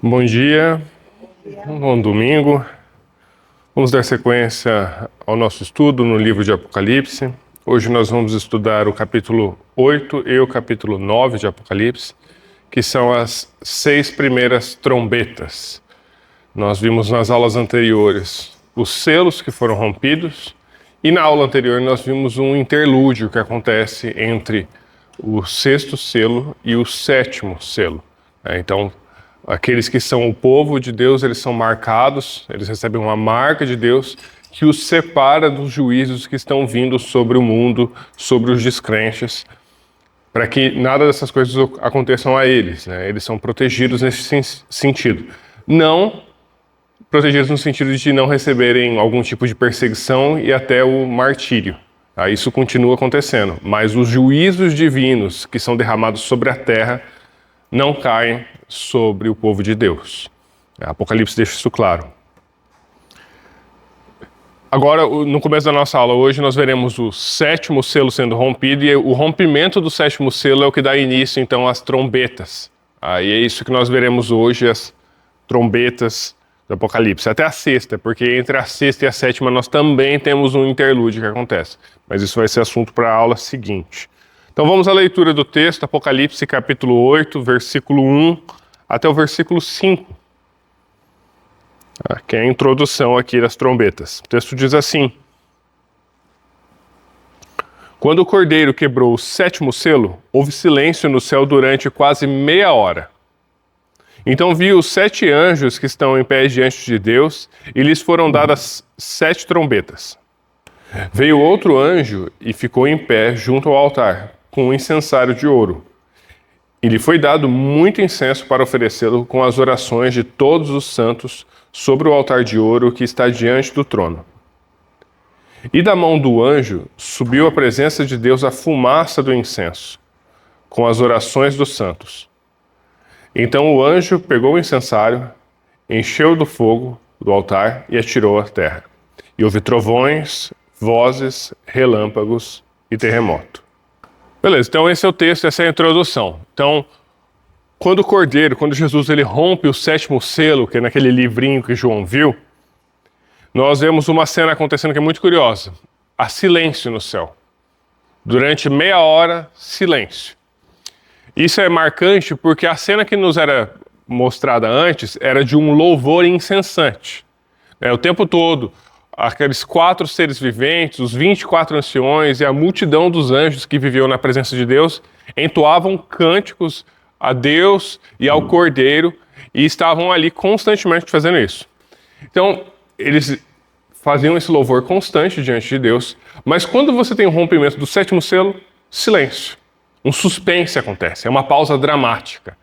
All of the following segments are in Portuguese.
Bom dia, um bom domingo. Vamos dar sequência ao nosso estudo no livro de Apocalipse. Hoje nós vamos estudar o capítulo 8 e o capítulo 9 de Apocalipse, que são as 6 primeiras trombetas. Nós vimos nas aulas anteriores os selos que foram rompidos, e na aula anterior nós vimos um interlúdio que acontece entre o 6º selo e o 7º selo. Então, aqueles que são o povo de Deus, eles são marcados, eles recebem uma marca de Deus que os separa dos juízos que estão vindo sobre o mundo, sobre os descrentes, para que nada dessas coisas aconteçam a eles, né? Eles são protegidos nesse sentido. Não protegidos no sentido de não receberem algum tipo de perseguição e até o martírio. Tá? Isso continua acontecendo, mas os juízos divinos que são derramados sobre a terra não caem sobre o povo de Deus. Apocalipse deixa isso claro. Agora, no começo da nossa aula hoje, nós veremos o 7º selo sendo rompido, e o rompimento do 7º selo é o que dá início, então, às trombetas. E é isso que nós veremos hoje, as trombetas do Apocalipse. Até a 6ª, porque entre a 6ª e a 7ª nós também temos um interlúdio que acontece. Mas isso vai ser assunto para a aula seguinte. Então vamos à leitura do texto, Apocalipse capítulo 8, versículo 1 até o versículo 5. Que é a introdução aqui das trombetas. O texto diz assim: Quando o cordeiro quebrou o 7º selo, houve silêncio no céu durante quase meia hora. Então vi os 7 anjos que estão em pé diante de Deus, e lhes foram dadas 7 trombetas. Veio outro anjo e ficou em pé junto ao altar, com um incensário de ouro. E lhe foi dado muito incenso para oferecê-lo com as orações de todos os santos sobre o altar de ouro que está diante do trono. E da mão do anjo subiu à presença de Deus a fumaça do incenso, com as orações dos santos. Então o anjo pegou o incensário, encheu do fogo do altar e atirou à terra. E houve trovões, vozes, relâmpagos e terremoto. Beleza, então esse é o texto, essa é a introdução. Então, quando Jesus ele rompe o 7º selo, que é naquele livrinho que João viu, nós vemos uma cena acontecendo que é muito curiosa. Há silêncio no céu. Durante meia hora, silêncio. Isso é marcante porque a cena que nos era mostrada antes era de um louvor incessante. O tempo todo, aqueles 4 seres viventes, os 24 anciões e a multidão dos anjos que viviam na presença de Deus entoavam cânticos a Deus e ao Cordeiro e estavam ali constantemente fazendo isso. Então, eles faziam esse louvor constante diante de Deus, mas quando você tem o rompimento do 7º selo, silêncio. Um suspense acontece, é uma pausa dramática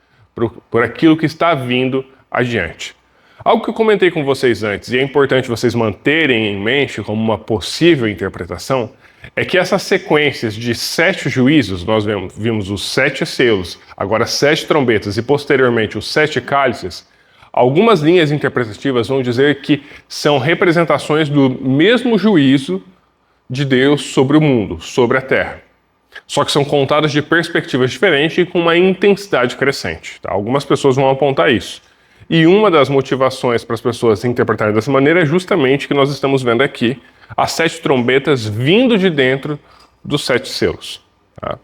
por aquilo que está vindo adiante. Algo que eu comentei com vocês antes, e é importante vocês manterem em mente como uma possível interpretação, é que essas sequências de 7 juízos, nós vimos os 7 selos, agora 7 trombetas e posteriormente os 7 cálices, algumas linhas interpretativas vão dizer que são representações do mesmo juízo de Deus sobre o mundo, sobre a terra. Só que são contadas de perspectivas diferentes e com uma intensidade crescente. Tá? Algumas pessoas vão apontar isso. E uma das motivações para as pessoas interpretarem dessa maneira é justamente o que nós estamos vendo aqui, as 7 trombetas vindo de dentro dos 7 selos. Tá?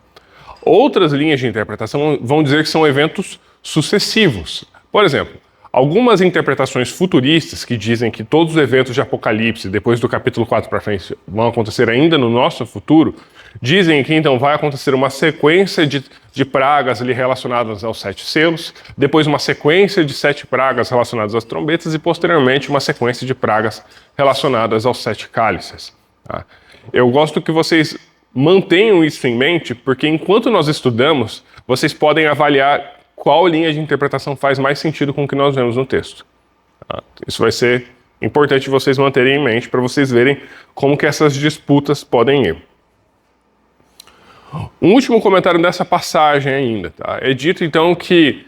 Outras linhas de interpretação vão dizer que são eventos sucessivos. Por exemplo, algumas interpretações futuristas que dizem que todos os eventos de Apocalipse, depois do capítulo 4 para frente, vão acontecer ainda no nosso futuro, dizem que então vai acontecer uma sequência de pragas ali relacionadas aos 7 selos, depois uma sequência de 7 pragas relacionadas às trombetas e posteriormente uma sequência de pragas relacionadas aos 7 cálices. Tá? Eu gosto que vocês mantenham isso em mente, porque enquanto nós estudamos, vocês podem avaliar qual linha de interpretação faz mais sentido com o que nós vemos no texto. Tá? Isso vai ser importante vocês manterem em mente para vocês verem como que essas disputas podem ir. Um último comentário dessa passagem ainda. Tá? É dito então que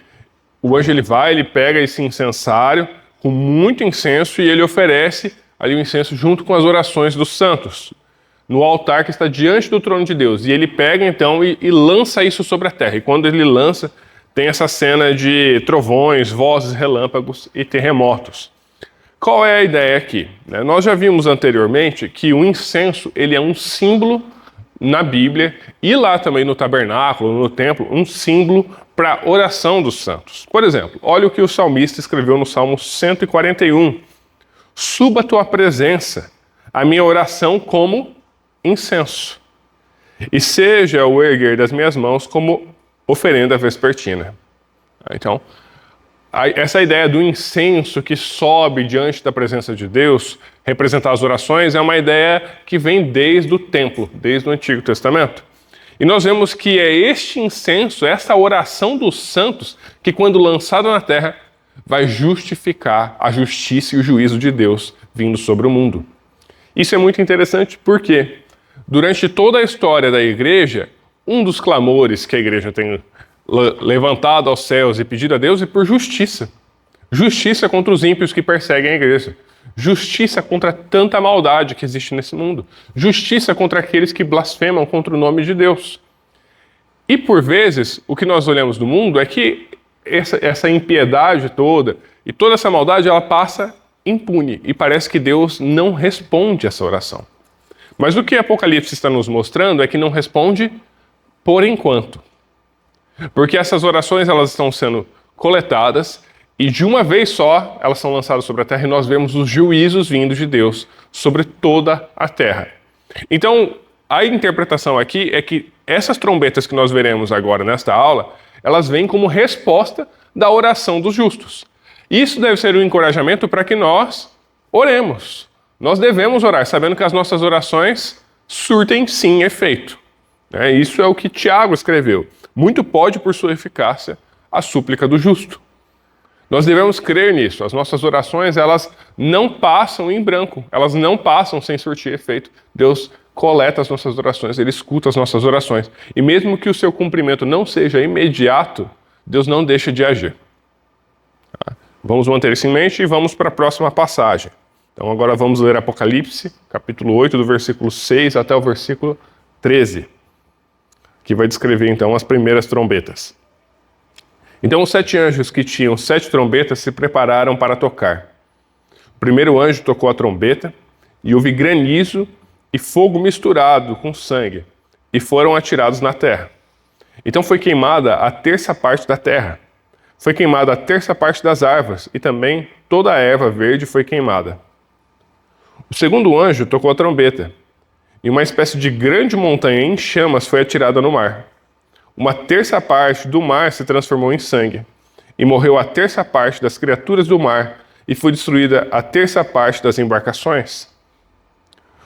o anjo ele pega esse incensário com muito incenso e ele oferece ali o incenso junto com as orações dos santos no altar que está diante do trono de Deus. E ele pega então e lança isso sobre a terra. E quando ele lança, tem essa cena de trovões, vozes, relâmpagos e terremotos. Qual é a ideia aqui? Nós já vimos anteriormente que o incenso ele é um símbolo na Bíblia e lá também no tabernáculo, no templo, um símbolo para a oração dos santos. Por exemplo, olha o que o salmista escreveu no Salmo 141. Suba a tua presença, a minha oração como incenso, e seja o erguer das minhas mãos como oferenda vespertina. Então, essa ideia do incenso que sobe diante da presença de Deus, representar as orações, é uma ideia que vem desde o templo, desde o Antigo Testamento. E nós vemos que é este incenso, essa oração dos santos, que quando lançado na terra, vai justificar a justiça e o juízo de Deus vindo sobre o mundo. Isso é muito interessante porque, durante toda a história da igreja, um dos clamores que a igreja tem levantado aos céus e pedido a Deus é por justiça. Justiça contra os ímpios que perseguem a igreja. Justiça contra tanta maldade que existe nesse mundo. Justiça contra aqueles que blasfemam contra o nome de Deus. E por vezes, o que nós olhamos no mundo é que essa impiedade toda e toda essa maldade, ela passa impune. E parece que Deus não responde essa oração. Mas o que Apocalipse está nos mostrando é que não responde por enquanto. Porque essas orações elas estão sendo coletadas e de uma vez só elas são lançadas sobre a terra e nós vemos os juízos vindos de Deus sobre toda a terra. Então, a interpretação aqui é que essas trombetas que nós veremos agora nesta aula, elas vêm como resposta da oração dos justos. Isso deve ser um encorajamento para que nós oremos. Nós devemos orar, sabendo que as nossas orações surtem sim efeito. Isso é o que Tiago escreveu. Muito pode, por sua eficácia, a súplica do justo. Nós devemos crer nisso. As nossas orações, elas não passam em branco. Elas não passam sem surtir efeito. Deus coleta as nossas orações, Ele escuta as nossas orações. E mesmo que o seu cumprimento não seja imediato, Deus não deixa de agir. Vamos manter isso em mente e vamos para a próxima passagem. Então agora vamos ler Apocalipse, capítulo 8, do versículo 6 até o versículo 13. Que vai descrever então as primeiras trombetas. Então os 7 anjos que tinham 7 trombetas se prepararam para tocar. O primeiro anjo tocou a trombeta e houve granizo e fogo misturado com sangue e foram atirados na terra. Então foi queimada a terça parte da terra. Foi queimada a terça parte das árvores e também toda a erva verde foi queimada. O segundo anjo tocou a trombeta. E uma espécie de grande montanha em chamas foi atirada no mar. Uma terça parte do mar se transformou em sangue, e morreu a terça parte das criaturas do mar, e foi destruída a terça parte das embarcações.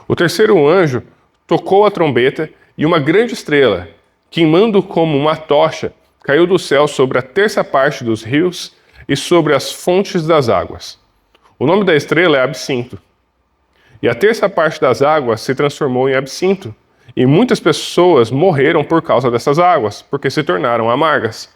O terceiro anjo tocou a trombeta, e uma grande estrela, queimando como uma tocha, caiu do céu sobre a terça parte dos rios e sobre as fontes das águas. O nome da estrela é Absinto. E a terça parte das águas se transformou em absinto, e muitas pessoas morreram por causa dessas águas, porque se tornaram amargas.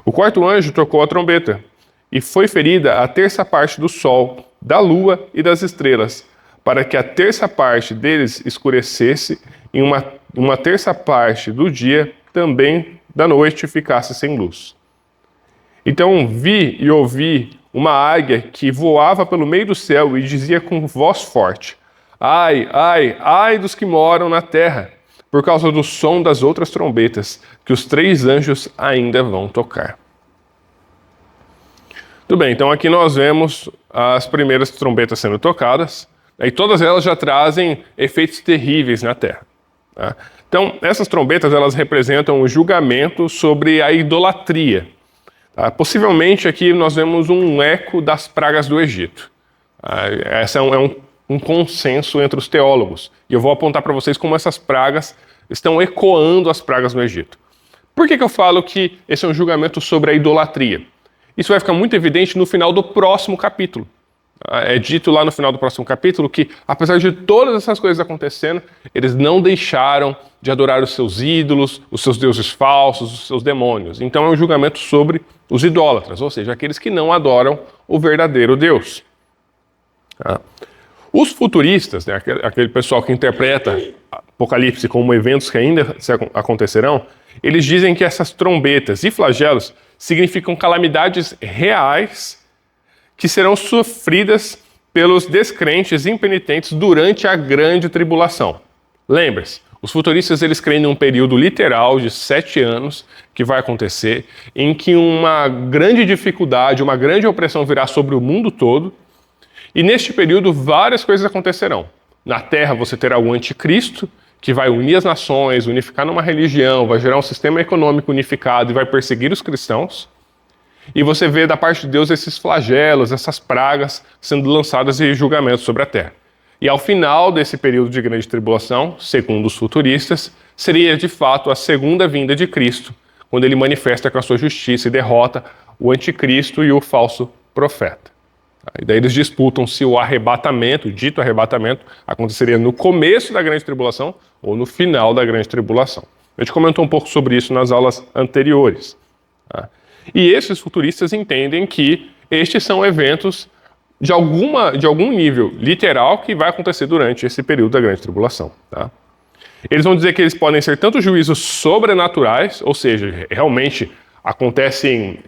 O quarto anjo tocou a trombeta, e foi ferida a terça parte do sol, da lua e das estrelas, para que a terça parte deles escurecesse e uma terça parte do dia também da noite ficasse sem luz. Então vi e ouvi uma águia que voava pelo meio do céu e dizia com voz forte: ai, ai, ai dos que moram na terra, por causa do som das outras trombetas, que os 3 anjos ainda vão tocar. Tudo bem, então aqui nós vemos as primeiras trombetas sendo tocadas, e todas elas já trazem efeitos terríveis na terra. Tá? Então, essas trombetas elas representam um julgamento sobre a idolatria. Tá? Possivelmente aqui nós vemos um eco das pragas do Egito. Esse é um consenso entre os teólogos. E eu vou apontar para vocês como essas pragas estão ecoando as pragas no Egito. Por que eu falo que esse é um julgamento sobre a idolatria? Isso vai ficar muito evidente no final do próximo capítulo. É dito lá no final do próximo capítulo que, apesar de todas essas coisas acontecendo, eles não deixaram de adorar os seus ídolos, os seus deuses falsos, os seus demônios. Então é um julgamento sobre os idólatras, ou seja, aqueles que não adoram o verdadeiro Deus. Os futuristas, né, aquele pessoal que interpreta Apocalipse como eventos que ainda acontecerão, eles dizem que essas trombetas e flagelos significam calamidades reais que serão sofridas pelos descrentes e impenitentes durante a grande tribulação. Lembre-se, os futuristas eles creem num período literal de 7 anos que vai acontecer, em que uma grande dificuldade, uma grande opressão virá sobre o mundo todo, e neste período várias coisas acontecerão. Na Terra você terá o anticristo, que vai unir as nações, unificar numa religião, vai gerar um sistema econômico unificado e vai perseguir os cristãos. E você vê da parte de Deus esses flagelos, essas pragas sendo lançadas em julgamento sobre a Terra. E ao final desse período de grande tribulação, segundo os futuristas, seria de fato a segunda vinda de Cristo, quando ele manifesta com a sua justiça e derrota o anticristo e o falso profeta. E daí eles disputam se o arrebatamento, o dito arrebatamento, aconteceria no começo da grande tribulação ou no final da grande tribulação. A gente comentou um pouco sobre isso nas aulas anteriores. E esses futuristas entendem que estes são eventos de algum nível literal que vai acontecer durante esse período da grande tribulação. Eles vão dizer que eles podem ser tanto juízos sobrenaturais, ou seja, realmente acontecem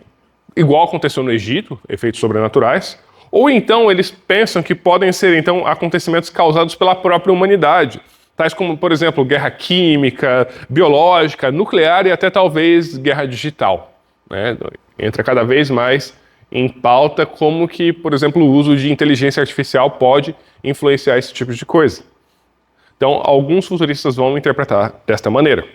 igual aconteceu no Egito, efeitos sobrenaturais, ou então eles pensam que podem ser então acontecimentos causados pela própria humanidade, tais como, por exemplo, guerra química, biológica, nuclear e até talvez guerra digital. Entra cada vez mais em pauta como que, por exemplo, o uso de inteligência artificial pode influenciar esse tipo de coisa. Então, alguns futuristas vão interpretar desta maneira.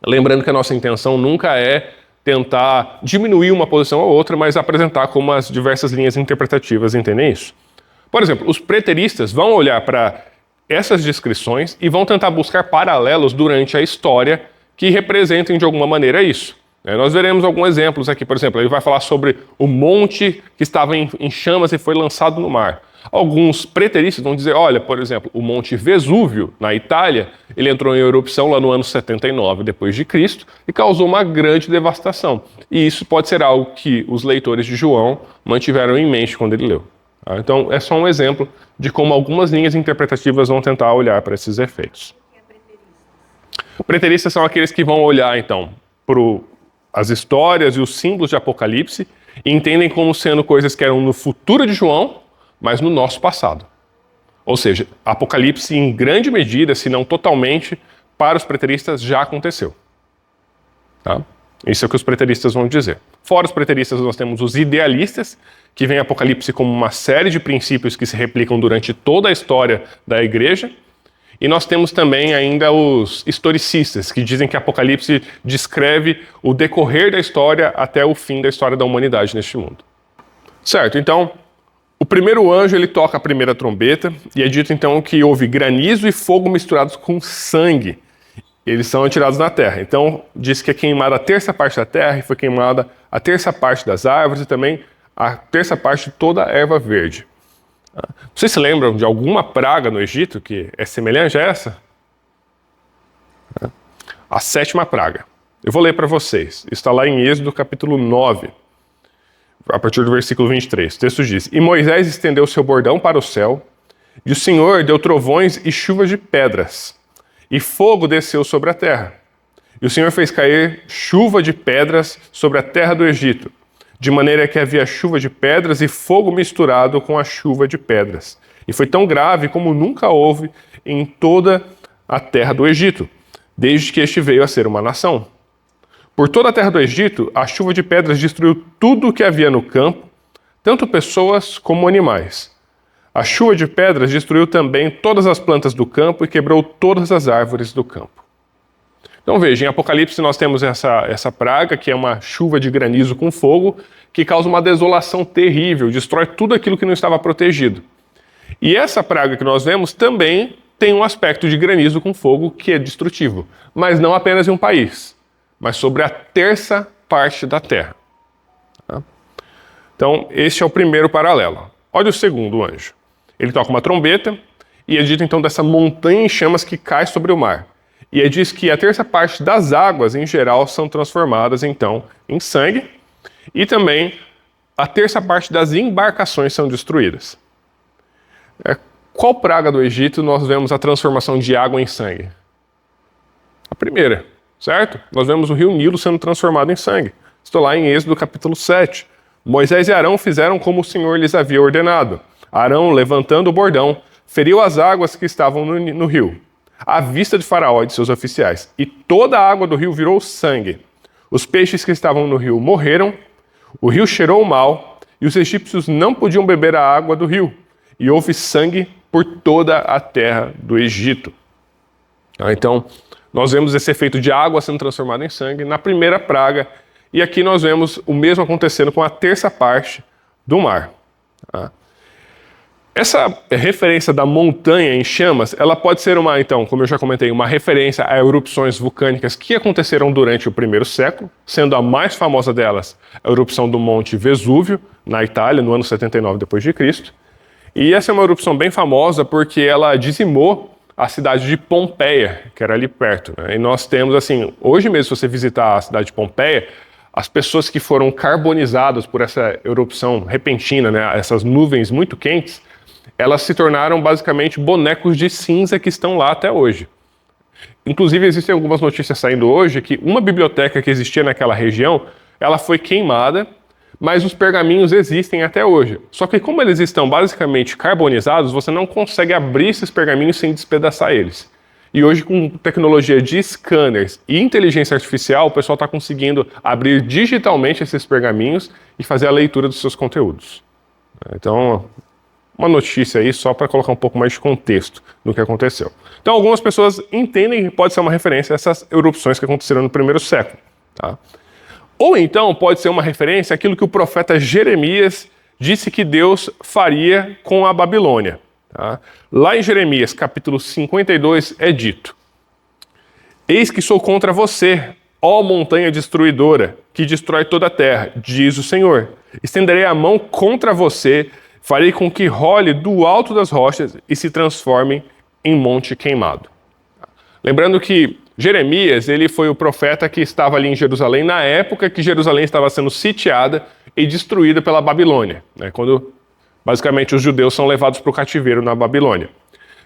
Lembrando que a nossa intenção nunca é tentar diminuir uma posição ou outra, mas apresentar como as diversas linhas interpretativas entendem isso. Por exemplo, os preteristas vão olhar para essas descrições e vão tentar buscar paralelos durante a história que representem de alguma maneira isso. Nós veremos alguns exemplos aqui, por exemplo, ele vai falar sobre o monte que estava em chamas e foi lançado no mar. Alguns preteristas vão dizer, olha, por exemplo, o Monte Vesúvio, na Itália, ele entrou em erupção lá no ano 79 depois de Cristo e causou uma grande devastação. E isso pode ser algo que os leitores de João mantiveram em mente quando ele leu. Então, é só um exemplo de como algumas linhas interpretativas vão tentar olhar para esses efeitos. Preteristas são aqueles que vão olhar, então, para as histórias e os símbolos de Apocalipse e entendem como sendo coisas que eram no futuro de João, mas no nosso passado. Ou seja, Apocalipse em grande medida, se não totalmente, para os preteristas já aconteceu. Isso é o que os preteristas vão dizer. Fora os preteristas, nós temos os idealistas, que veem Apocalipse como uma série de princípios que se replicam durante toda a história da igreja. E nós temos também ainda os historicistas, que dizem que Apocalipse descreve o decorrer da história até o fim da história da humanidade neste mundo. Certo, então, o primeiro anjo ele toca a primeira trombeta e é dito então que houve granizo e fogo misturados com sangue. Eles são atirados na terra. Então, diz que é queimada a terça parte da terra e foi queimada a terça parte das árvores e também a terça parte de toda a erva verde. Vocês se lembram de alguma praga no Egito que é semelhante a essa? A 7ª praga. Eu vou ler para vocês. Está lá em Êxodo capítulo 9, a partir do versículo 23. O texto diz: E Moisés estendeu seu bordão para o céu, e o Senhor deu trovões e chuvas de pedras, e fogo desceu sobre a terra. E o Senhor fez cair chuva de pedras sobre a terra do Egito, de maneira que havia chuva de pedras e fogo misturado com a chuva de pedras. E foi tão grave como nunca houve em toda a terra do Egito, desde que este veio a ser uma nação. Por toda a terra do Egito, a chuva de pedras destruiu tudo o que havia no campo, tanto pessoas como animais. A chuva de pedras destruiu também todas as plantas do campo e quebrou todas as árvores do campo. Então veja, em Apocalipse nós temos essa praga, que é uma chuva de granizo com fogo, que causa uma desolação terrível, destrói tudo aquilo que não estava protegido. E essa praga que nós vemos também tem um aspecto de granizo com fogo que é destrutivo, mas não apenas em um país, mas sobre a terça parte da terra. Então este é o primeiro paralelo. Olha o segundo anjo. Ele toca uma trombeta e é dito então dessa montanha em chamas que cai sobre o mar. E ele diz que a terça parte das águas, em geral, são transformadas, então, em sangue. E também a terça parte das embarcações são destruídas. Qual praga do Egito nós vemos a transformação de água em sangue? A primeira. certo? Nós vemos o rio Nilo sendo transformado em sangue. Estou lá em Êxodo capítulo 7. Moisés e Arão fizeram como o Senhor lhes havia ordenado. Arão, levantando o bordão, feriu as águas que estavam no rio, à vista de Faraó e de seus oficiais, e toda a água do rio virou sangue. Os peixes que estavam no rio morreram, o rio cheirou mal, e os egípcios não podiam beber a água do rio, e houve sangue por toda a terra do Egito. Então, nós vemos esse efeito de água sendo transformada em sangue na primeira praga, e aqui nós vemos o mesmo acontecendo com a terça parte do mar. Essa referência da montanha em chamas, ela pode ser então, como eu já comentei, uma referência a erupções vulcânicas que aconteceram durante o primeiro século, sendo a mais famosa delas a erupção do Monte Vesúvio, na Itália, no ano 79 d.C. E essa é uma erupção bem famosa porque ela dizimou a cidade de Pompeia, que era ali perto, né? E nós temos, assim, hoje mesmo, se você visitar a cidade de Pompeia, as pessoas que foram carbonizadas por essa erupção repentina, né, essas nuvens muito quentes, elas se tornaram basicamente bonecos de cinza que estão lá até hoje. Inclusive, existem algumas notícias saindo hoje que uma biblioteca que existia naquela região, ela foi queimada, mas os pergaminhos existem até hoje. Só que como eles estão basicamente carbonizados, você não consegue abrir esses pergaminhos sem despedaçar eles. E hoje, com tecnologia de scanners e inteligência artificial, o pessoal está conseguindo abrir digitalmente esses pergaminhos e fazer a leitura dos seus conteúdos. Então, uma notícia aí só para colocar um pouco mais de contexto no que aconteceu. Então, algumas pessoas entendem que pode ser uma referência a essas erupções que aconteceram no primeiro século. Tá? Ou então pode ser uma referência àquilo que o profeta Jeremias disse que Deus faria com a Babilônia. Tá? Lá em Jeremias, capítulo 52, é dito: Eis que sou contra você, ó montanha destruidora, que destrói toda a terra, diz o Senhor. Estenderei a mão contra você, farei com que role do alto das rochas e se transforme em monte queimado. Lembrando que Jeremias, ele foi o profeta que estava ali em Jerusalém na época que Jerusalém estava sendo sitiada e destruída pela Babilônia, né, quando basicamente os judeus são levados para o cativeiro na Babilônia.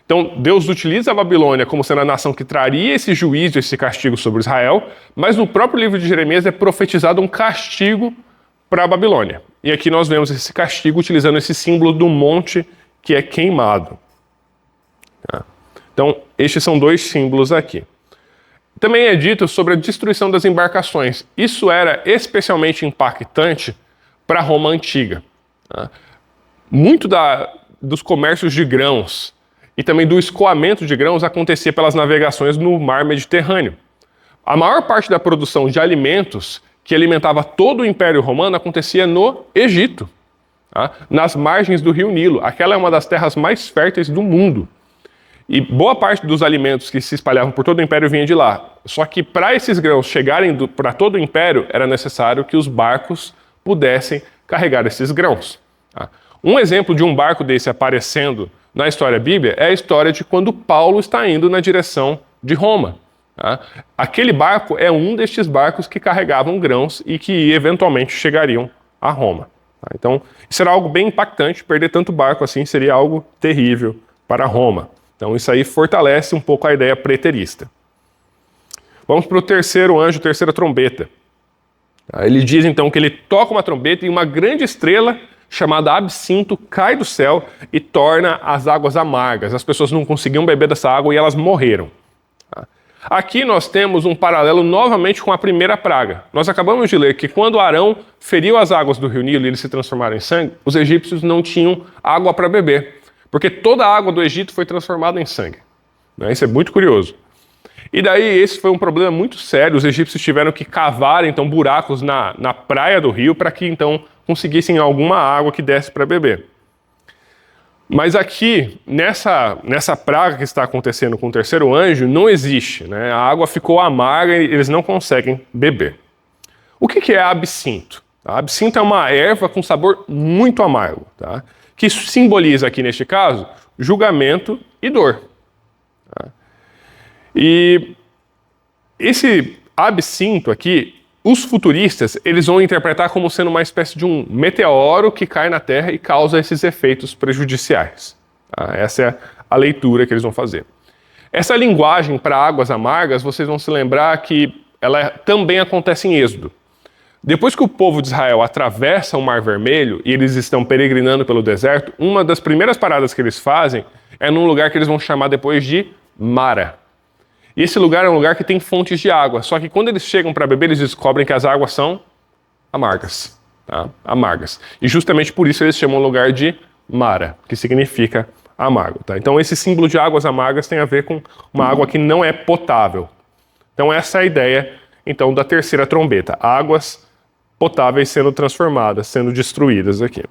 Então Deus utiliza a Babilônia como sendo a nação que traria esse juízo, esse castigo sobre Israel, mas no próprio livro de Jeremias é profetizado um castigo para a Babilônia. E aqui nós vemos esse castigo utilizando esse símbolo do monte que é queimado. Então, estes são dois símbolos aqui. Também é dito sobre a destruição das embarcações. Isso era especialmente impactante para Roma antiga. Muito dos comércios de grãos e também do escoamento de grãos acontecia pelas navegações no mar Mediterrâneo. A maior parte da produção de alimentos que alimentava todo o Império Romano acontecia no Egito, nas margens do rio Nilo. Aquela é uma das terras mais férteis do mundo. E boa parte dos alimentos que se espalhavam por todo o Império vinha de lá. Só que para esses grãos chegarem para todo o Império, era necessário que os barcos pudessem carregar esses grãos. Um exemplo de um barco desse aparecendo na história bíblica é a história de quando Paulo está indo na direção de Roma. Aquele barco é um destes barcos que carregavam grãos e que eventualmente chegariam a Roma. Então, isso era algo bem impactante, perder tanto barco assim seria algo terrível para Roma. Então isso aí fortalece um pouco a ideia preterista. Vamos para o terceiro anjo, terceira trombeta. Ele diz então que ele toca uma trombeta e uma grande estrela chamada Absinto cai do céu e torna as águas amargas. As pessoas não conseguiam beber dessa água e elas morreram. Aqui nós temos um paralelo novamente com a primeira praga. Nós acabamos de ler que quando Arão feriu as águas do rio Nilo e eles se transformaram em sangue, os egípcios não tinham água para beber, porque toda a água do Egito foi transformada em sangue. Isso é muito curioso. E daí esse foi um problema muito sério. Os egípcios tiveram que cavar então buracos na praia do rio para que então conseguissem alguma água que desse para beber. Mas aqui, nessa praga que está acontecendo com o terceiro anjo, não existe. A água ficou amarga e eles não conseguem beber. O que é absinto? A absinto é uma erva com sabor muito amargo, que simboliza aqui, neste caso, julgamento e dor. E esse absinto aqui, os futuristas, eles vão interpretar como sendo uma espécie de um meteoro que cai na Terra e causa esses efeitos prejudiciais. Essa é a leitura que eles vão fazer. Essa linguagem para águas amargas, vocês vão se lembrar que ela também acontece em Êxodo. Depois que o povo de Israel atravessa o Mar Vermelho e eles estão peregrinando pelo deserto, uma das primeiras paradas que eles fazem é num lugar que eles vão chamar depois de Mara. E esse lugar é um lugar que tem fontes de água, só que quando eles chegam para beber, eles descobrem que as águas são amargas. Tá? Amargas. E justamente por isso eles chamam o lugar de Mara, que significa amargo. Tá? Então esse símbolo de águas amargas tem a ver com uma água que não é potável. Então essa é a ideia então, da terceira trombeta. Águas potáveis sendo transformadas, sendo destruídas aqui.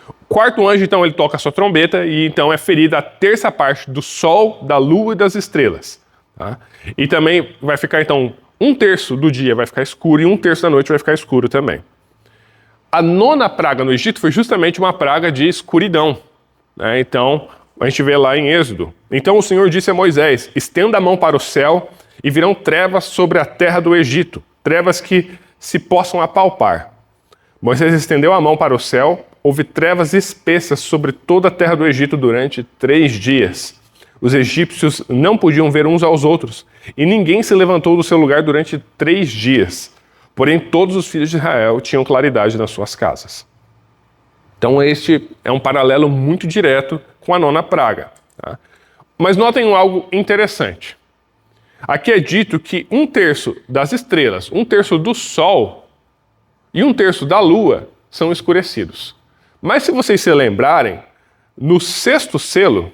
O quarto anjo, então, ele toca a sua trombeta e então é ferida a terça parte do sol, da lua e das estrelas. Tá? E também vai ficar, então, 1/3 do dia vai ficar escuro e 1/3 da noite vai ficar escuro também. A nona praga no Egito foi justamente uma praga de escuridão. Né? Então, a gente vê lá em Êxodo. Então o Senhor disse a Moisés, estenda a mão para o céu e virão trevas sobre a terra do Egito, trevas que se possam apalpar. Moisés estendeu a mão para o céu, houve trevas espessas sobre toda a terra do Egito durante 3 dias. Os egípcios não podiam ver uns aos outros, e ninguém se levantou do seu lugar durante 3 dias. Porém, todos os filhos de Israel tinham claridade nas suas casas. Então este é um paralelo muito direto com a nona praga. Tá? Mas notem algo interessante. Aqui é dito que 1/3 das estrelas, 1/3 do sol e 1/3 da lua são escurecidos. Mas se vocês se lembrarem, no sexto selo,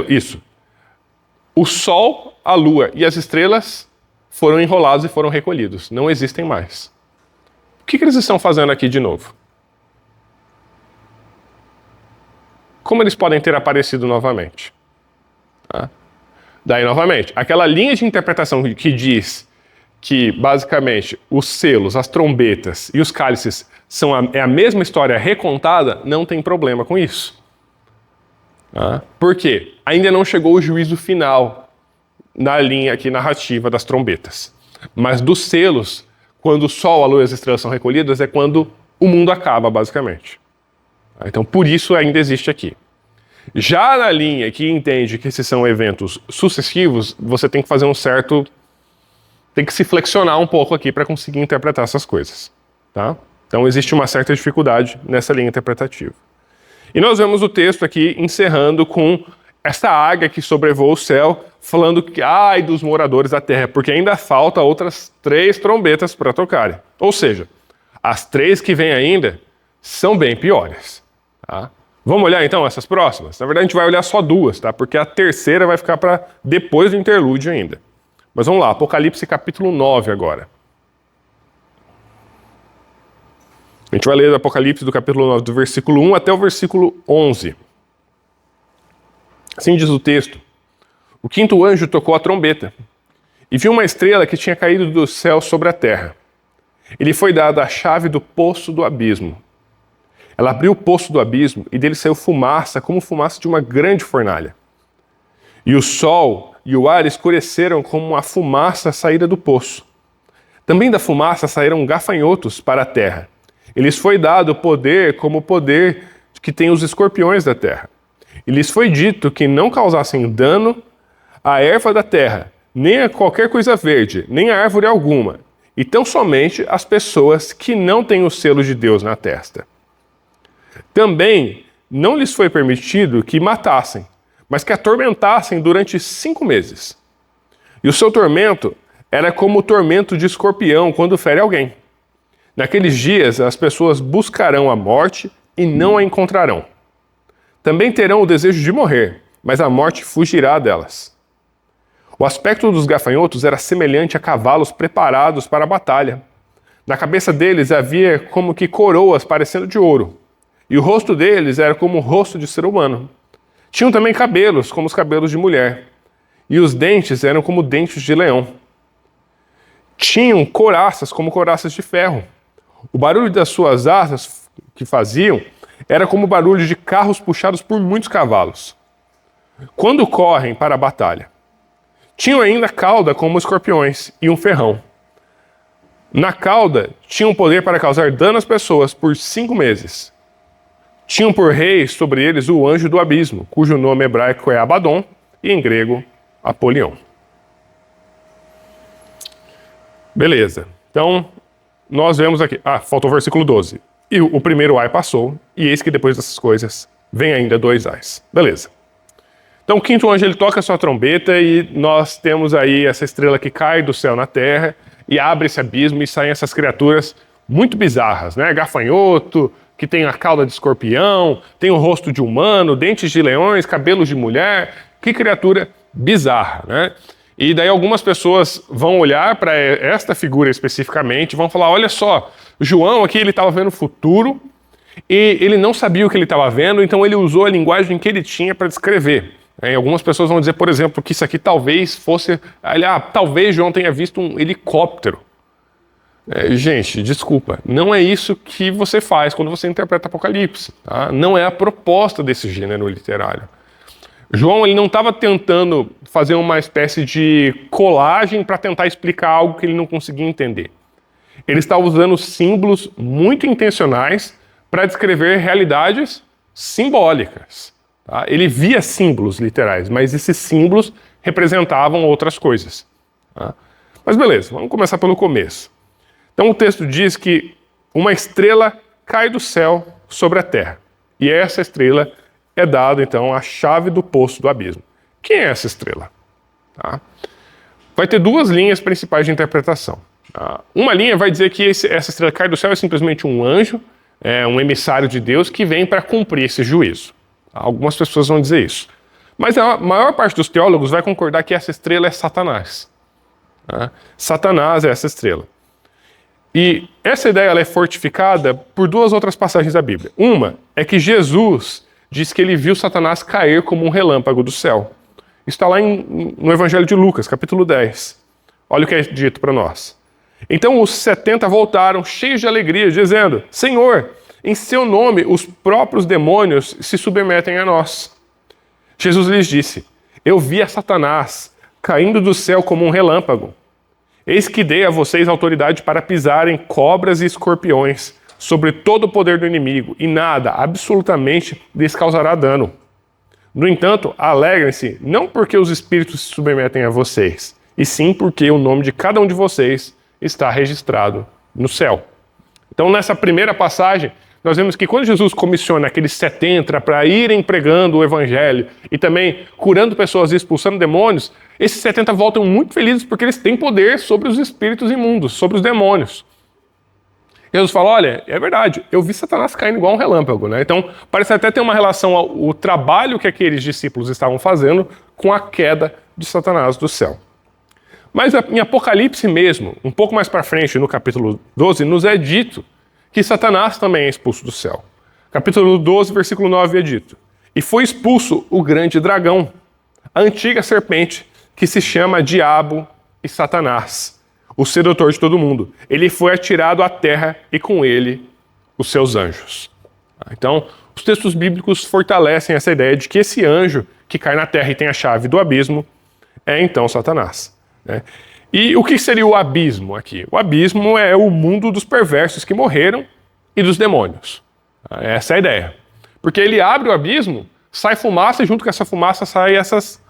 isso, o sol, a lua e as estrelas foram enrolados e foram recolhidos. Não existem mais. O que eles estão fazendo aqui de novo? Como eles podem ter aparecido novamente? Tá? Daí, novamente, aquela linha de interpretação que diz que, basicamente, os selos, as trombetas e os cálices é a mesma história recontada, não tem problema com isso. Tá? Por quê? Ainda não chegou o juízo final na linha aqui narrativa das trombetas. Mas dos selos, quando o sol, a lua e as estrelas são recolhidas, é quando o mundo acaba, basicamente. Tá? Então, por isso ainda existe aqui. Já na linha que entende que esses são eventos sucessivos, você tem que fazer tem que se flexionar um pouco aqui para conseguir interpretar essas coisas. Tá? Então existe uma certa dificuldade nessa linha interpretativa. E nós vemos o texto aqui encerrando com essa águia que sobrevoa o céu, falando que ai dos moradores da terra, porque ainda falta outras 3 trombetas para tocarem. Ou seja, as 3 que vêm ainda são bem piores. Tá? Vamos olhar então essas próximas? Na verdade a gente vai olhar só 2, tá? Porque a terceira vai ficar para depois do interlúdio ainda. Mas vamos lá, Apocalipse capítulo 9 agora. A gente vai ler do Apocalipse do capítulo 9, do versículo 1 até o versículo 11. Assim diz o texto. O 5º anjo tocou a trombeta e viu uma estrela que tinha caído do céu sobre a terra. Ele foi dado a chave do poço do abismo. Ela abriu o poço do abismo e dele saiu fumaça, como fumaça de uma grande fornalha. E o sol e o ar escureceram como uma fumaça saída do poço. Também da fumaça saíram gafanhotos para a terra. E lhes foi dado poder como o poder que tem os escorpiões da terra. E lhes foi dito que não causassem dano à erva da terra, nem a qualquer coisa verde, nem a árvore alguma, e tão somente as pessoas que não têm o selo de Deus na testa. Também não lhes foi permitido que matassem, mas que atormentassem durante 5 meses. E o seu tormento era como o tormento de escorpião quando fere alguém. Naqueles dias as pessoas buscarão a morte e não a encontrarão. Também terão o desejo de morrer, mas a morte fugirá delas. O aspecto dos gafanhotos era semelhante a cavalos preparados para a batalha. Na cabeça deles havia como que coroas parecendo de ouro. E o rosto deles era como o rosto de ser humano. Tinham também cabelos, como os cabelos de mulher. E os dentes eram como dentes de leão. Tinham couraças, como couraças de ferro. O barulho das suas asas que faziam era como o barulho de carros puxados por muitos cavalos, quando correm para a batalha. Tinham ainda cauda como escorpiões e um ferrão. Na cauda tinham poder para causar dano às pessoas por 5 meses. Tinham por rei sobre eles o anjo do abismo, cujo nome hebraico é Abaddon e em grego Apolion. Beleza. Então, nós vemos aqui... faltou o versículo 12. E o primeiro ai passou, e eis que depois dessas coisas vem ainda 2 ais. Beleza. Então o quinto anjo ele toca a sua trombeta e nós temos aí essa estrela que cai do céu na terra e abre esse abismo e saem essas criaturas muito bizarras, né? Gafanhoto, que tem a cauda de escorpião, tem o rosto de humano, dentes de leões, cabelos de mulher. Que criatura bizarra, né? E daí algumas pessoas vão olhar para esta figura especificamente e vão falar, olha só, João aqui ele estava vendo o futuro e ele não sabia o que ele estava vendo, então ele usou a linguagem que ele tinha para descrever. Algumas pessoas vão dizer, por exemplo, que isso aqui talvez fosse... talvez João tenha visto um helicóptero. Gente, desculpa, não é isso que você faz quando você interpreta Apocalipse. Tá? Não é a proposta desse gênero literário. João ele não estava tentando fazer uma espécie de colagem para tentar explicar algo que ele não conseguia entender. Ele estava usando símbolos muito intencionais para descrever realidades simbólicas. Tá? Ele via símbolos literais, mas esses símbolos representavam outras coisas. Tá? Mas beleza, vamos começar pelo começo. Então o texto diz que uma estrela cai do céu sobre a terra. E essa estrela é dada, então, a chave do poço do abismo. Quem é essa estrela? Tá? Vai ter 2 linhas principais de interpretação. Tá? Uma linha vai dizer que essa estrela que cai do céu é simplesmente um anjo, um emissário de Deus que vem para cumprir esse juízo. Algumas pessoas vão dizer isso. Mas a maior parte dos teólogos vai concordar que essa estrela é Satanás. Tá? Satanás é essa estrela. E essa ideia ela é fortificada por 2 outras passagens da Bíblia. Uma é que Jesus diz que ele viu Satanás cair como um relâmpago do céu. Isso está lá no Evangelho de Lucas, capítulo 10. Olha o que é dito para nós. Então os 70 voltaram cheios de alegria, dizendo, Senhor, em seu nome os próprios demônios se submetem a nós. Jesus lhes disse, eu vi a Satanás caindo do céu como um relâmpago. Eis que dei a vocês autoridade para pisarem cobras e escorpiões sobre todo o poder do inimigo, e nada, absolutamente, lhes causará dano. No entanto, alegrem-se, não porque os espíritos se submetem a vocês, e sim porque o nome de cada um de vocês está registrado no céu. Então, nessa primeira passagem, nós vemos que quando Jesus comissiona aqueles 70 para irem pregando o evangelho e também curando pessoas e expulsando demônios, esses 70 voltam muito felizes porque eles têm poder sobre os espíritos imundos, sobre os demônios. Jesus fala, olha, é verdade, eu vi Satanás caindo igual um relâmpago, né? Então, parece até ter uma relação ao trabalho que aqueles discípulos estavam fazendo com a queda de Satanás do céu. Mas em Apocalipse mesmo, um pouco mais para frente, no capítulo 12, nos é dito que Satanás também é expulso do céu. Capítulo 12, versículo 9 é dito, e foi expulso o grande dragão, a antiga serpente, que se chama Diabo e Satanás, o sedutor de todo mundo. Ele foi atirado à terra e com ele os seus anjos. Então, os textos bíblicos fortalecem essa ideia de que esse anjo que cai na terra e tem a chave do abismo é então Satanás. Né? E o que seria o abismo aqui? O abismo é o mundo dos perversos que morreram e dos demônios. Essa é a ideia. Porque ele abre o abismo, sai fumaça e junto com essa fumaça saem essas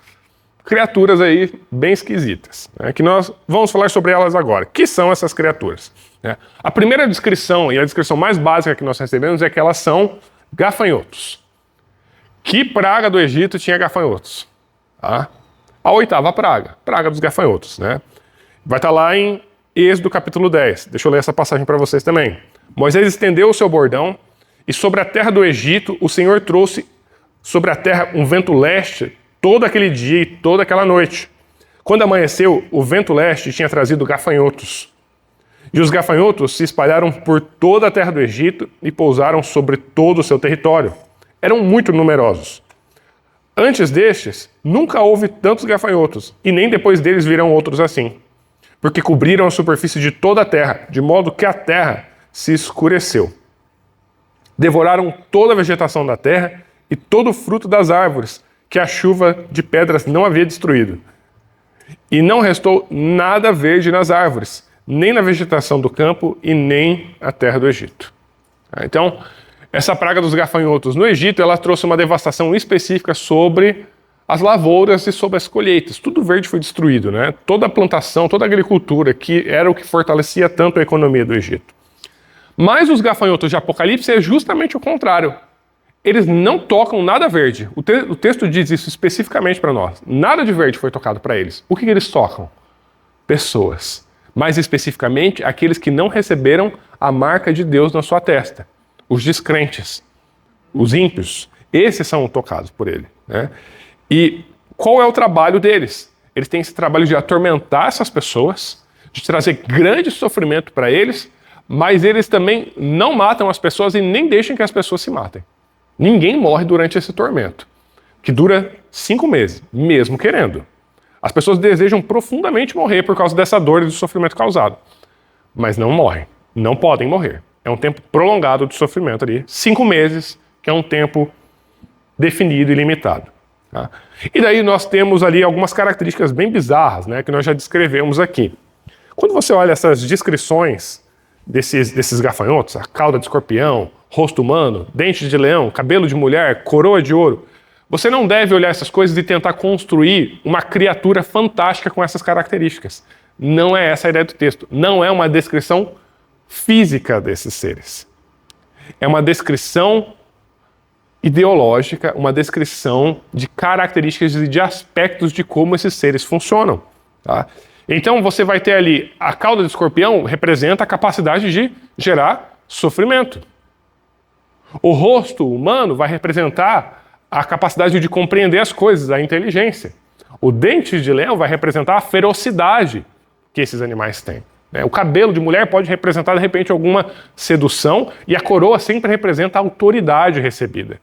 criaturas aí bem esquisitas, né, que nós vamos falar sobre elas agora. Que são essas criaturas? Né? A primeira descrição, e a descrição mais básica que nós recebemos, é que elas são gafanhotos. Que praga do Egito tinha gafanhotos? Tá? A 8ª praga dos gafanhotos. Né? Vai estar lá em Êxodo capítulo 10. Deixa eu ler essa passagem para vocês também. Moisés estendeu o seu bordão, e sobre a terra do Egito o Senhor trouxe sobre a terra um vento leste, todo aquele dia e toda aquela noite. Quando amanheceu, o vento leste tinha trazido gafanhotos. E os gafanhotos se espalharam por toda a terra do Egito e pousaram sobre todo o seu território. Eram muito numerosos. Antes destes, nunca houve tantos gafanhotos, e nem depois deles virão outros assim. Porque cobriram a superfície de toda a terra, de modo que a terra se escureceu. Devoraram toda a vegetação da terra e todo o fruto das árvores, que a chuva de pedras não havia destruído. E não restou nada verde nas árvores, nem na vegetação do campo e nem a terra do Egito. Então, essa praga dos gafanhotos no Egito, ela trouxe uma devastação específica sobre as lavouras e sobre as colheitas. Tudo verde foi destruído, né? Toda a plantação, toda a agricultura, que era o que fortalecia tanto a economia do Egito. Mas os gafanhotos de Apocalipse é justamente o contrário. Eles não tocam nada verde. O texto diz isso especificamente para nós. Nada de verde foi tocado para eles. O que eles tocam? Pessoas. Mais especificamente, aqueles que não receberam a marca de Deus na sua testa. Os descrentes, os ímpios. Esses são tocados por ele, né? E qual é o trabalho deles? Eles têm esse trabalho de atormentar essas pessoas, de trazer grande sofrimento para eles, mas eles também não matam as pessoas e nem deixam que as pessoas se matem. Ninguém morre durante esse tormento, que dura 5 meses, mesmo querendo. As pessoas desejam profundamente morrer por causa dessa dor e do sofrimento causado, mas não morrem, não podem morrer. É um tempo prolongado de sofrimento ali, 5 meses, que é um tempo definido e limitado. Tá? E daí nós temos ali algumas características bem bizarras, né, que nós já descrevemos aqui. Quando você olha essas descrições desses gafanhotos, a cauda de escorpião, rosto humano, dente de leão, cabelo de mulher, coroa de ouro, você não deve olhar essas coisas e tentar construir uma criatura fantástica com essas características. Não é essa a ideia do texto. Não é uma descrição física desses seres. É uma descrição ideológica, uma descrição de características e de aspectos de como esses seres funcionam. Tá? Então você vai ter ali, a cauda de escorpião representa a capacidade de gerar sofrimento. O rosto humano vai representar a capacidade de compreender as coisas, a inteligência. O dente de leão vai representar a ferocidade que esses animais têm. O cabelo de mulher pode representar, de repente, alguma sedução, e a coroa sempre representa a autoridade recebida.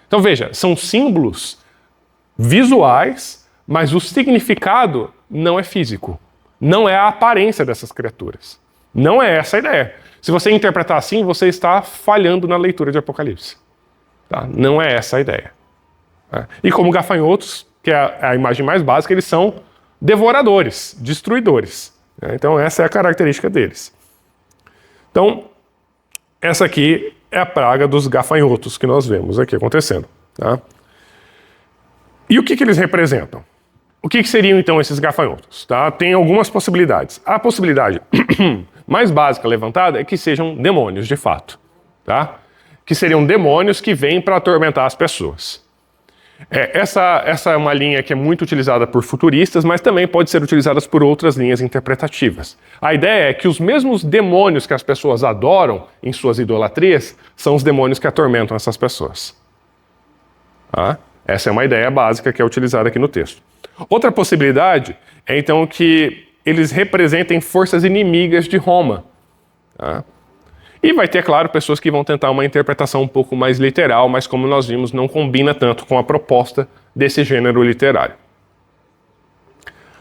Então veja, são símbolos visuais, mas o significado não é físico. Não é a aparência dessas criaturas. Não é essa a ideia. Se você interpretar assim, você está falhando na leitura de Apocalipse. Tá? Não é essa a ideia. E como gafanhotos, que é a imagem mais básica, eles são devoradores, destruidores. Então essa é a característica deles. Então, essa aqui é a praga dos gafanhotos que nós vemos aqui acontecendo. Tá? E o que eles representam? O que seriam então esses gafanhotos? Tá? Tem algumas possibilidades. A possibilidade mais básica levantada é que sejam demônios de fato. Tá? Que seriam demônios que vêm para atormentar as pessoas. Essa é uma linha que é muito utilizada por futuristas, mas também pode ser utilizada por outras linhas interpretativas. A ideia é que os mesmos demônios que as pessoas adoram em suas idolatrias são os demônios que atormentam essas pessoas. Tá? Essa é uma ideia básica que é utilizada aqui no texto. Outra possibilidade é então que eles representem forças inimigas de Roma. Tá? E vai ter, claro, pessoas que vão tentar uma interpretação um pouco mais literal, mas como nós vimos, não combina tanto com a proposta desse gênero literário.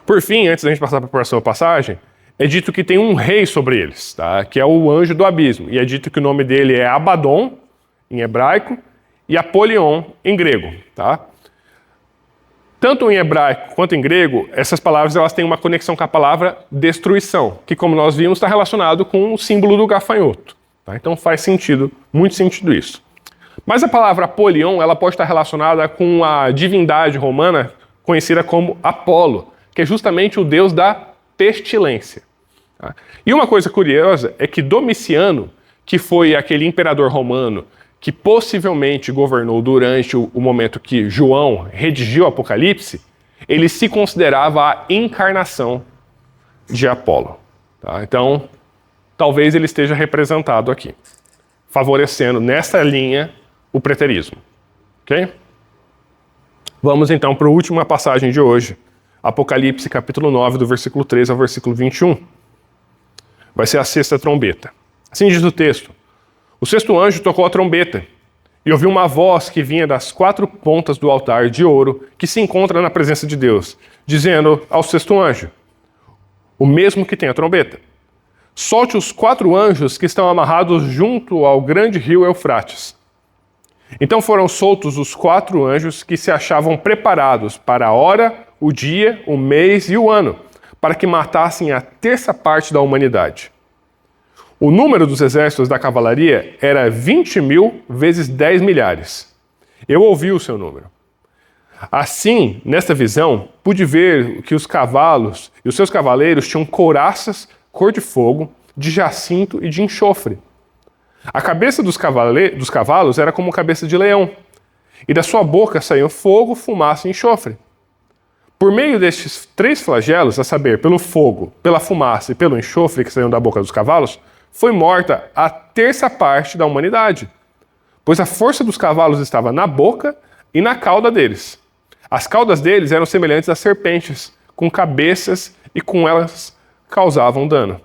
Por fim, antes da gente passar para a próxima passagem, é dito que tem um rei sobre eles, tá? Que é o anjo do abismo. E é dito que o nome dele é Abaddon, em hebraico, e Apolion, em grego. Tá? Tanto em hebraico quanto em grego, essas palavras elas têm uma conexão com a palavra destruição, que, como nós vimos, está relacionado com o símbolo do gafanhoto. Tá? Então faz sentido, muito sentido isso. Mas a palavra Apolion, ela pode estar relacionada com a divindade romana conhecida como Apolo, que é justamente o deus da pestilência. Tá? E uma coisa curiosa é que Domiciano, que foi aquele imperador romano que possivelmente governou durante o momento que João redigiu o Apocalipse, ele se considerava a encarnação de Apolo. Tá? Então, talvez ele esteja representado aqui, favorecendo nessa linha o preterismo. Ok? Vamos então para a última passagem de hoje, Apocalipse capítulo 9, do versículo 13 ao versículo 21. Vai ser a sexta trombeta. Assim diz o texto: o sexto anjo tocou a trombeta, e ouviu uma voz que vinha das 4 pontas do altar de ouro que se encontra na presença de Deus, dizendo ao sexto anjo, o mesmo que tem a trombeta: solte os 4 anjos que estão amarrados junto ao grande rio Eufrates. Então foram soltos os 4 anjos que se achavam preparados para a hora, o dia, o mês e o ano, para que matassem a terça parte da humanidade. O número dos exércitos da cavalaria era 20.000 vezes 10 milhares. Eu ouvi o seu número. Assim, nesta visão, pude ver que os cavalos e os seus cavaleiros tinham couraças cor de fogo, de jacinto e de enxofre. A cabeça dos cavalos era como cabeça de leão, e da sua boca saíam fogo, fumaça e enxofre. Por meio destes 3 flagelos, a saber, pelo fogo, pela fumaça e pelo enxofre que saíam da boca dos cavalos, foi morta a 1/3 da humanidade, pois a força dos cavalos estava na boca e na cauda deles. As caudas deles eram semelhantes a serpentes, com cabeças e com elas causavam dano.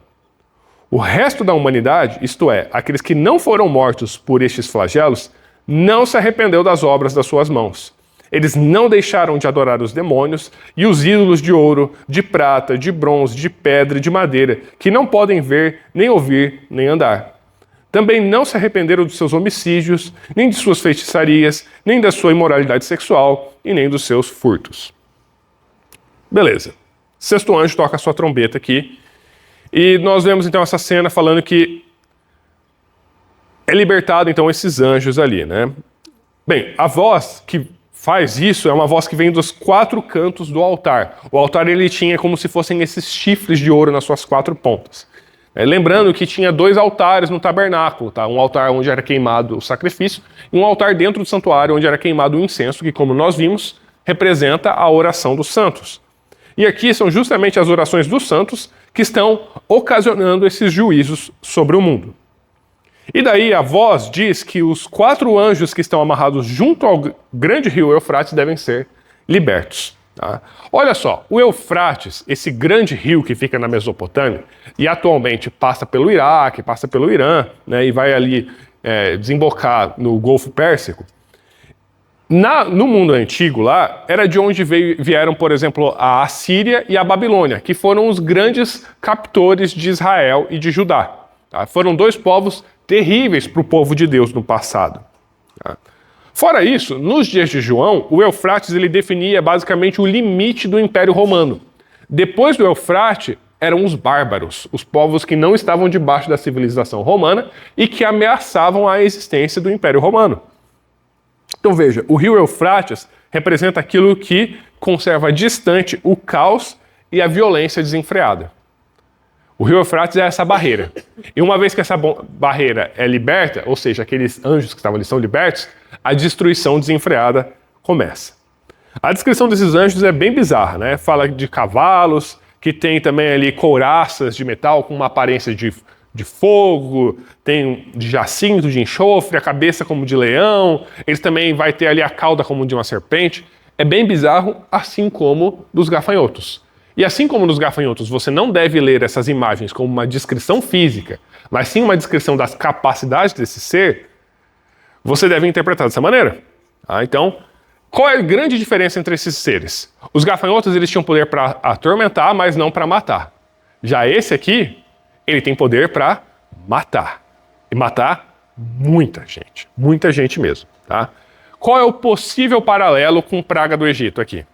O resto da humanidade, isto é, aqueles que não foram mortos por estes flagelos, não se arrependeu das obras das suas mãos. Eles não deixaram de adorar os demônios e os ídolos de ouro, de prata, de bronze, de pedra e de madeira, que não podem ver, nem ouvir, nem andar. Também não se arrependeram dos seus homicídios, nem de suas feitiçarias, nem da sua imoralidade sexual e nem dos seus furtos. Beleza. 6º anjo toca a sua trombeta aqui. E nós vemos então essa cena falando que é libertado então esses anjos ali, né? Bem, a voz que faz isso é uma voz que vem dos 4 cantos do altar. O altar ele tinha como se fossem esses chifres de ouro nas suas 4 pontas. Lembrando que tinha 2 altares no tabernáculo, tá? Um altar onde era queimado o sacrifício e um altar dentro do santuário onde era queimado o incenso, que como nós vimos, representa a oração dos santos. E aqui são justamente as orações dos santos que estão ocasionando esses juízos sobre o mundo. E daí a voz diz que os 4 anjos que estão amarrados junto ao grande rio Eufrates devem ser libertos. Tá? Olha só, o Eufrates, esse grande rio que fica na Mesopotâmia, e atualmente passa pelo Iraque, passa pelo Irã, né, e vai ali desembocar no Golfo Pérsico. No mundo antigo lá, era de onde vieram, por exemplo, a Assíria e a Babilônia, que foram os grandes captores de Israel e de Judá. Tá? Foram 2 povos terríveis para o povo de Deus no passado. Tá? Fora isso, nos dias de João, o Eufrates ele definia basicamente o limite do Império Romano. Depois do Eufrates, eram os bárbaros, os povos que não estavam debaixo da civilização romana e que ameaçavam a existência do Império Romano. Então veja, o rio Eufrates representa aquilo que conserva distante o caos e a violência desenfreada. O rio Eufrates é essa barreira. E uma vez que essa barreira é liberta, ou seja, aqueles anjos que estavam ali são libertos, a destruição desenfreada começa. A descrição desses anjos é bem bizarra, né? Fala de cavalos, que tem também ali couraças de metal com uma aparência de fogo, tem de jacinto, de enxofre, a cabeça como de leão, eles também vai ter ali a cauda como de uma serpente. É bem bizarro, assim como dos gafanhotos. E assim como nos gafanhotos você não deve ler essas imagens como uma descrição física, mas sim uma descrição das capacidades desse ser, você deve interpretar dessa maneira. Então, qual é a grande diferença entre esses seres? Os gafanhotos eles tinham poder para atormentar, mas não para matar. Já esse aqui, ele tem poder para matar. E matar muita gente mesmo. Tá? Qual é o possível paralelo com praga do Egito aqui?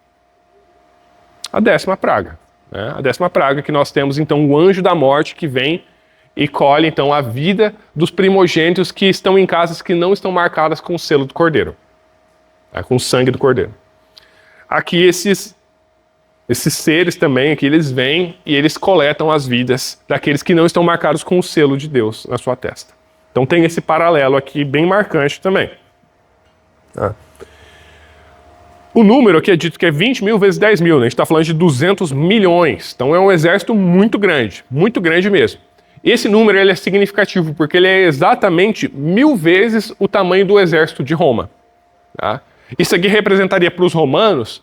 A 10ª praga. Né? A 10ª praga que nós temos, então, o anjo da morte que vem e colhe, então, a vida dos primogênitos que estão em casas que não estão marcadas com o selo do cordeiro. Tá? Com o sangue do cordeiro. Aqui esses seres também, aqui eles vêm e eles coletam as vidas daqueles que não estão marcados com o selo de Deus na sua testa. Então tem esse paralelo aqui bem marcante também. Tá? O número aqui é dito que é 20 mil vezes 10 mil, né? A gente está falando de 200 milhões. Então é um exército muito grande mesmo. Esse número ele é significativo porque ele é exatamente 1000 vezes o tamanho do exército de Roma. Tá? Isso aqui representaria para os romanos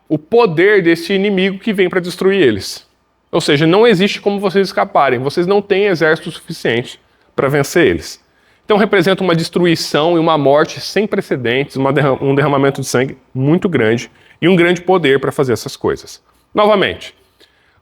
o poder desse inimigo que vem para destruir eles. Ou seja, não existe como vocês escaparem. Vocês não têm exército suficiente para vencer eles. Então representa uma destruição e uma morte sem precedentes, um derramamento de sangue muito grande e um grande poder para fazer essas coisas. Novamente,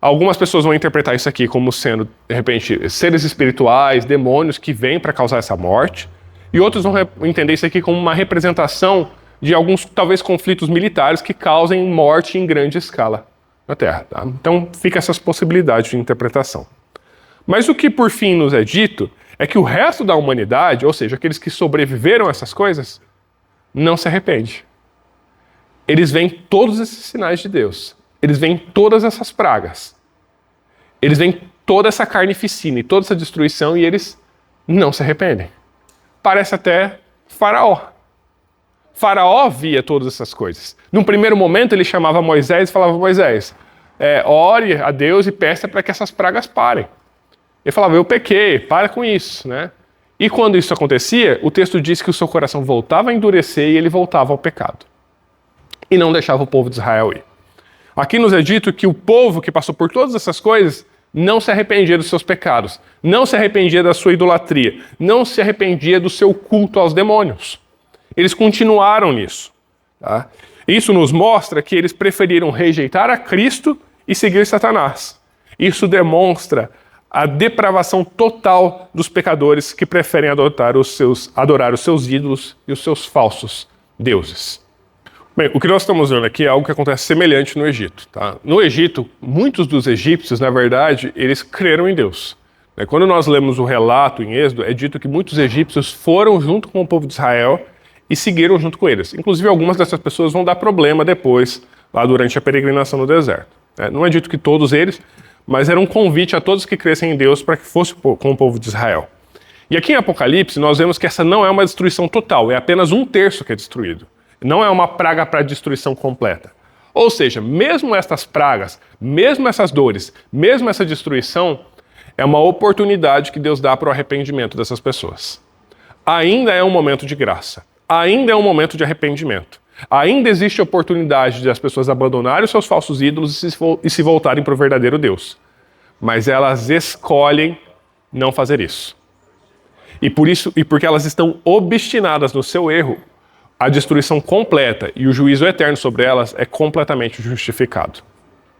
algumas pessoas vão interpretar isso aqui como sendo, de repente, seres espirituais, demônios que vêm para causar essa morte, e outros vão entender isso aqui como uma representação de alguns, talvez, conflitos militares que causem morte em grande escala na Terra. Tá? Então fica essas possibilidades de interpretação. Mas o que por fim nos é dito é que o resto da humanidade, ou seja, aqueles que sobreviveram a essas coisas, não se arrepende. eles veem todos esses sinais de Deus. Eles veem todas essas pragas. Eles veem toda essa carnificina e toda essa destruição e eles não se arrependem. Parece até Faraó. Faraó via todas essas coisas. Num primeiro momento ele chamava Moisés e falava: Moisés, ore a Deus e peça para que essas pragas parem. Ele falava: eu pequei, para com isso, né? E quando isso acontecia, o texto diz que o seu coração voltava a endurecer e ele voltava ao pecado. E não deixava o povo de Israel ir. Aqui nos é dito que o povo que passou por todas essas coisas não se arrependia dos seus pecados, não se arrependia da sua idolatria, não se arrependia do seu culto aos demônios. Eles continuaram nisso. Tá? Isso nos mostra que eles preferiram rejeitar a Cristo e seguir Satanás. Isso demonstra a depravação total dos pecadores que preferem adorar os seus ídolos e os seus falsos deuses. Bem, o que nós estamos vendo aqui é algo que acontece semelhante no Egito. Tá? No Egito, muitos dos egípcios, na verdade, eles creram em Deus. Quando nós lemos o relato em Êxodo, é dito que muitos egípcios foram junto com o povo de Israel e seguiram junto com eles. Inclusive, algumas dessas pessoas vão dar problema depois, lá durante a peregrinação no deserto. Não é dito que todos eles, mas era um convite a todos que crescem em Deus para que fosse com o povo de Israel. E aqui em Apocalipse, nós vemos que essa não é uma destruição total, é apenas 1/3 que é destruído. Não é uma praga para destruição completa. Ou seja, mesmo estas pragas, mesmo essas dores, mesmo essa destruição, é uma oportunidade que Deus dá para o arrependimento dessas pessoas. Ainda é um momento de graça. Ainda é um momento de arrependimento. Ainda existe a oportunidade de as pessoas abandonarem os seus falsos ídolos e se voltarem para o verdadeiro Deus. Mas elas escolhem não fazer isso. E porque elas estão obstinadas no seu erro, a destruição completa e o juízo eterno sobre elas é completamente justificado.